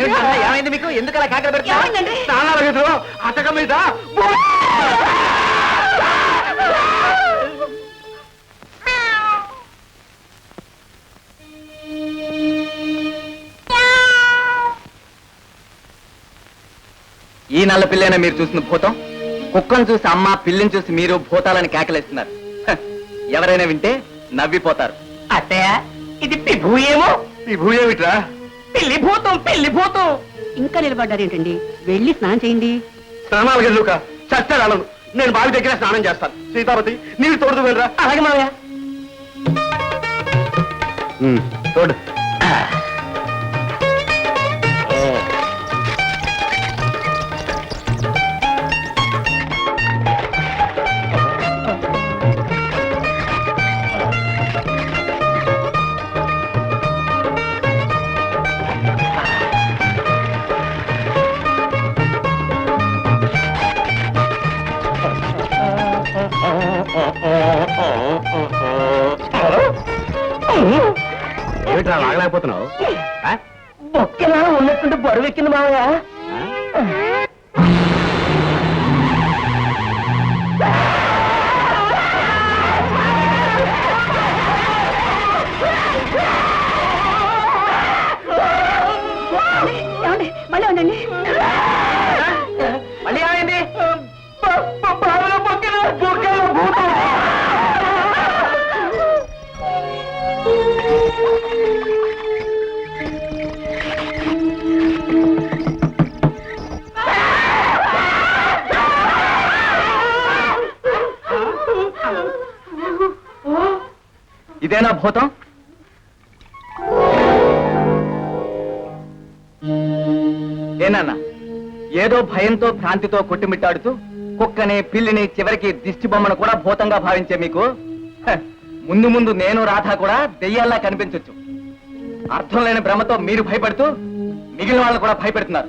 ఏమైంది మీకు? ఎందుకు అలా కేకలు పెడతారు? అటక మీద ఈ నల్ల పిల్లైనా మీరు చూసిన భూతం? కుక్కను చూసి అమ్మ, పిల్లిని చూసి మీరు భూతాలని కేకలేస్తున్నారు. ఎవరైనా వింటే నవ్విపోతారు. అత్తయ్య, ఇది పిభూయేమో. పిభూయేమిట్రా? పిల్లి భూతం, పిల్లి భూతం. ఇంకా నిలబడ్డారేంటండి? వెళ్ళి స్నానం చేయండి. స్నానాలు గెలుక చచ్చాను. నేను బావి దగ్గర స్నానం చేస్తాను. సీతాపతి, నీళ్ళు తోడుతూ వెళ్ళరా. అలాగే మావయ్య. తోడు. ఏమిట్రా లాగలేకపోతున్నావు? బొక్కెలా ఉన్నట్టుంటే బరువు ఎక్కింది మావయ్య. మళ్ళీ ఉండండి. మళ్ళీ ఏమైంది? ఇదేనా భూతం? ఏనన్నా, ఏదో భయంతో భ్రాంతితో కొట్టుమిట్టాడుతూ కుక్కని, పిల్లిని, చివరికి దిష్టి బొమ్మను కూడా భూతంగా భావించే మీకు ముందు ముందు నేను, రాధ కూడా దెయ్యాల్లా కనిపించొచ్చు. అర్థం లేని భ్రమతో మీరు భయపడుతూ మిగిలిన వాళ్ళు కూడా భయపెడుతున్నారు.